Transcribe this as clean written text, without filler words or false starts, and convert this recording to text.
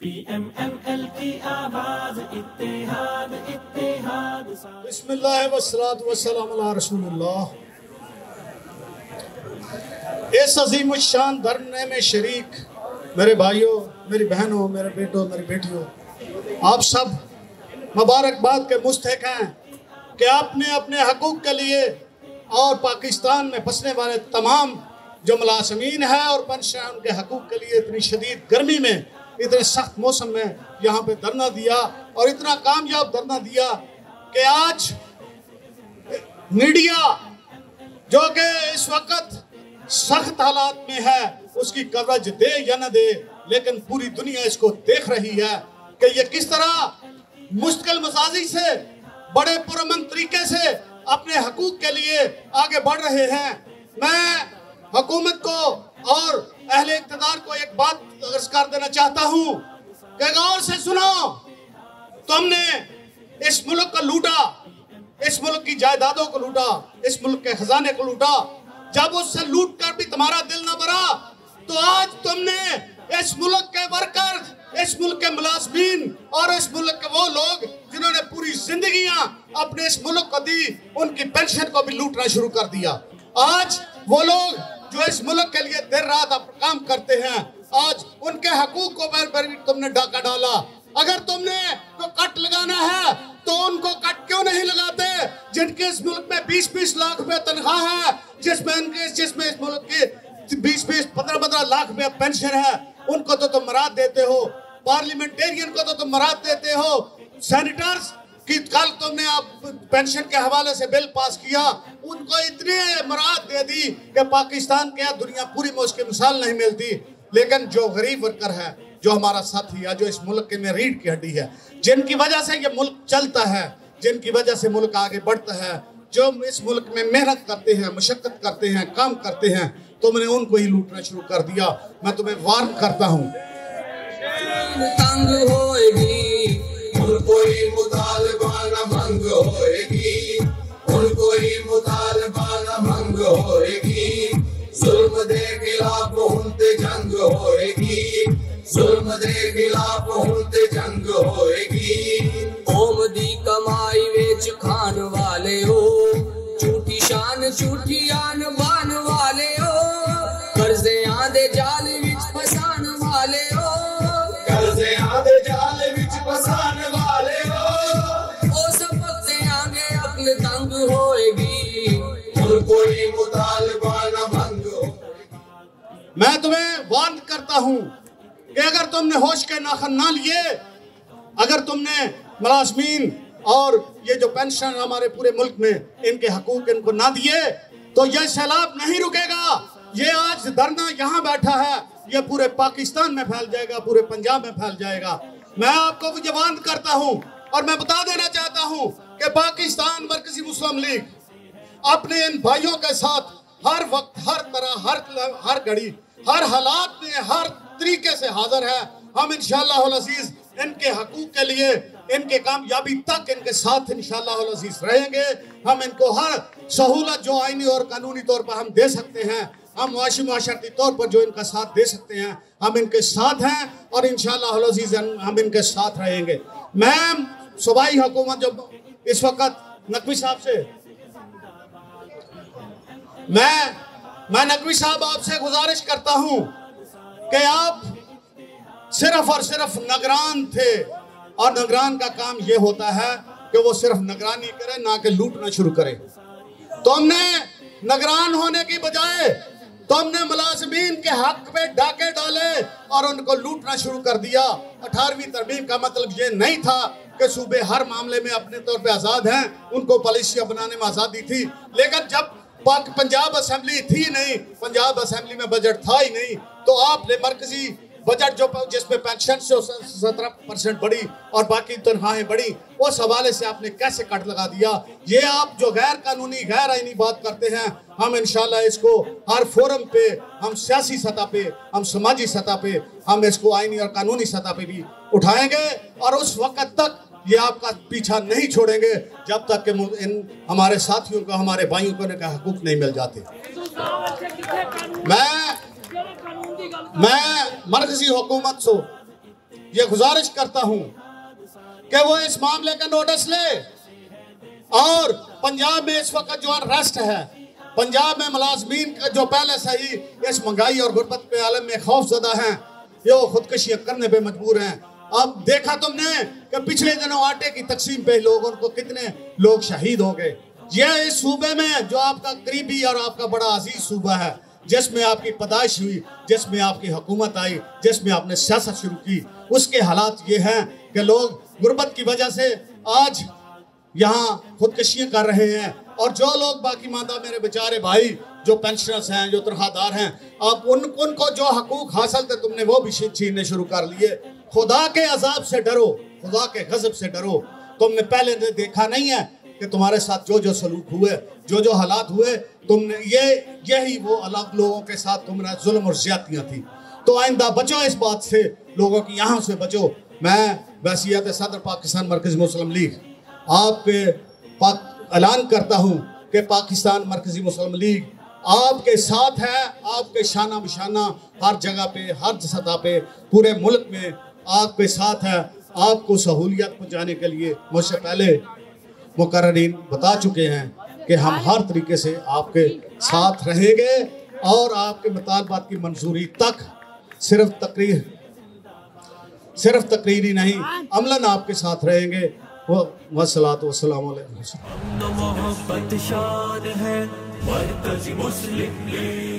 PMML की आवाज इत्तेहाद इत्तेहाद। बिस्मिल्लाह वस्सलातु वस्सलामु अला रसूलिल्लाह। इस अजीम शान धरने में शरीक मेरे भाइयों, मेरी बहनों, मेरे बेटों, मेरी बेटियों, आप सब मुबारकबाद के मुस्तहिक हैं कि आपने अपने हकूक़ के लिए और पाकिस्तान में फंसने वाले तमाम जो मुलाज़मीन है और पेंशनर उनके हकूक़ के लिए इतनी शदीद गर्मी में, इतने सख्त मौसम में यहाँ पे धरना दिया और इतना कामयाब धरना दिया कि आज मीडिया जो कि इस वक्त सख्त हालात में है उसकी कवरेज दे या न दे, लेकिन पूरी दुनिया इसको देख रही है कि ये किस तरह मुश्किल मसाजी से बड़े पुरअमन तरीके से अपने हकूक़ के लिए आगे बढ़ रहे हैं। मैं हुकूमत को और अहले इक़्तिदार को एक बात अर्ज़ कर देना चाहता हूँ कि गौर से सुनो, तुमने इस मुल्क को लूटा, इस मुल्क की जायदादों को लूटा, इस मुल्क के खजाने को लूटा। जब उससे लूट कर भी तुम्हारा दिल न भरा तो आज तुमने इस मुल्क के वर्कर, इस मुल्क के मुलाज़मीन और इस मुल्क के वो लोग जिन्होंने पूरी जिंदगियां अपने इस मुल्क को दी, उनकी पेंशन को भी लूटना शुरू कर दिया। आज वो लोग जो इस मुल्क के लिए देर रात काम करते हैं, आज उनके हकूक को पर भी तुमने डाका डाला। अगर तुमने को कट लगाना है तो उनको कट क्यों नहीं लगाते जिनके इस मुल्क में 20-20 लाख रुपए तनख्वाह है, जिसमें इस मुल्क के 20-20, 15-15 लाख रुपए पेंशन है, उनको तो तुम मराद देते हो। पार्लियामेंटेरियन को तो तुम मराद देते हो। सेनेटर्स कि कल तुमने आप पेंशन के हवाले से बिल पास किया, उनको इतने मराद दे दी कि पाकिस्तान के दुनिया पूरी में उसकी मिसाल नहीं मिलती। लेकिन जो गरीब वर्कर है, जो हमारा साथी है, जो इस मुल्क के में रीढ़ की हड्डी है, जिनकी वजह से ये मुल्क चलता है, जिनकी वजह से मुल्क आगे बढ़ता है, जो इस मुल्क में मेहनत करते हैं, मशक्कत करते हैं, काम करते हैं, तुमने उनको ही लूटना शुरू कर दिया। मैं तुम्हें वार्न करता हूँ। उनको ही मुतालबाना भंग होएगी, उनको ही मुतालबाना भंग होएगी। जुल्म दे खिलाफ उनते जंग होएगी, जुल्म दे खिलाफ उनते जंग होएगी। कौम दी कमाई वेच खान वाले हो, झूठी शान झूठी आन बान वाले हो, कर्जे आंदे जाल विच फसान वाले हो, कर्जे आंदे जाल विच फसान वाले हो। ओ सबक से आगे अक्ल तंग होएगी, उनको ही मुतालबाना भंग। मैं तुम्हें वार्न करता हूँ कि अगर तुमने होश के नाखन ना लिए, अगर तुमने मुलाज़मीन और ये जो पेंशन हमारे पूरे मुल्क में इनके हकूक इनको ना दिए तो ये सैलाब नहीं रुकेगा। ये आज धरना यहाँ बैठा है, ये पूरे पाकिस्तान में फैल जाएगा, पूरे पंजाब में फैल जाएगा। मैं आपको भी वार्न करता हूँ और मैं बता देना चाहता हूँ कि पाकिस्तान मरकजी मुस्लिम लीग अपने इन भाइयों के साथ हर वक्त, हर तरह, हर घड़ी, हर हालात में, हर तरीके से हाजिर है। हम इंशाअल्लाह अज़ीज़ इनके हकूक के लिए, इनके कामयाबी तक इनके साथ इंशाअल्लाह अज़ीज़ रहेंगे। हम इनको हर सहूलत जो आईनी और कानूनी तौर पर हम दे सकते हैं, हम माशरती तौर पर जो इनका साथ दे सकते हैं, हम इनके साथ हैं और इंशाअल्लाह अज़ीज़ हम इनके साथ रहेंगे। मैं सूबाई हुकूमत जो इस वक्त नकवी साहब से मैं नकवी साहब आपसे गुजारिश करता हूं कि आप सिर्फ और सिर्फ निगरान थे और निगरान का काम यह होता है कि वो सिर्फ निगरानी करे, ना कि लूटना शुरू करे। तुमने निगरान होने की बजाय तुमने मुलाज़मीन के हक पे डाके डाले और उनको लूटना शुरू कर दिया। 18वीं तरमीम का मतलब ये नहीं था कि सूबे हर मामले में अपने तौर पे आज़ाद हैं, उनको पॉलिसियाँ बनाने में आज़ादी थी। लेकिन जब पंजाब असेंबली थी नहीं, पंजाब असेंबली में बजट था ही नहीं, तो आपने मरकजी बजट जो जिसमें पेंशन से 17% बढ़ी और बाकी तनख्वाहें बढ़ी, उस हवाले से आपने कैसे कट लगा दिया। ये आप जो गैर कानूनी, गैर आईनी बात करते हैं, हम इंशाल्लाह इसको हर फोरम पे, हम सियासी सतह पे, हम समाजी सतह पे, हम इसको आईनी और कानूनी सतह पे भी उठाएंगे और उस वक्त तक ये आपका पीछा नहीं छोड़ेंगे जब तक कि इन हमारे साथियों को, हमारे भाइयों को इनका हकूक नहीं मिल जाते। मैं मरकजी हुकूमत से ये गुजारिश करता हूं कि वो इस मामले का नोटिस ले। और पंजाब में इस वक्त जो अरेस्ट है, पंजाब में मुलाजमीन का जो पहले से ही इस महंगाई और गुर्बत के आलम में खौफजदा हैं, ये वो खुदकुशियां करने पे मजबूर हैं। अब देखा तुमने कि पिछले दिनों आटे की तकसीम पे लोगों को कितने लोग शहीद हो गए। यह इस सूबे में जो आपका करीबी और आपका बड़ा अजीज सूबा है, जिसमें आपकी पैदाइश हुई, जिसमें आपकी हुकूमत आई, जिसमें आपने सियासत शुरू की, उसके हालात ये हैं कि लोग गुर्बत की वजह से आज यहाँ खुदकुशियाँ कर रहे हैं। और जो लोग बाकी मादा मेरे बेचारे भाई जो पेंशनर्स हैं, जो तनख्वाहदार हैं, अब उनको जो हकूक हासिल थे तुमने वो भी छीनने शुरू कर लिए। खुदा के अजाब से डरो, खुदा के गजब से डरो। तुमने पहले देखा नहीं है कि तुम्हारे साथ जो जो सलूक हुए, जो जो हालात हुए, तुमने यही वो अलग लोगों के साथ तुम्हारा जुल्म और ज्यादतियाँ थी। तो आइंदा बचो इस बात से, लोगों की यहाँ से बचो। मैं वसीयत सदर पाकिस्तान मरकज़ी मुस्लिम लीग आपके ऐलान करता हूँ कि पाकिस्तान मरकज़ी मुस्लिम लीग आपके साथ है, आपके शाना बिशाना हर जगह पे, हर सतह पे, पूरे मुल्क में आपके साथ है। आपको सहूलियत पहुँचाने के लिए मुझसे पहले मुकर्ररीन बता चुके हैं कि हम हर तरीके से आपके साथ रहेंगे और आपके मुतालबात की मंजूरी तक सिर्फ तकरीरी नहीं, अमलन आपके साथ रहेंगे। वस्सलातु वस्सलामु अलैकुम। मोहब्बत शान है मरकज़ी मुस्लिम लीग।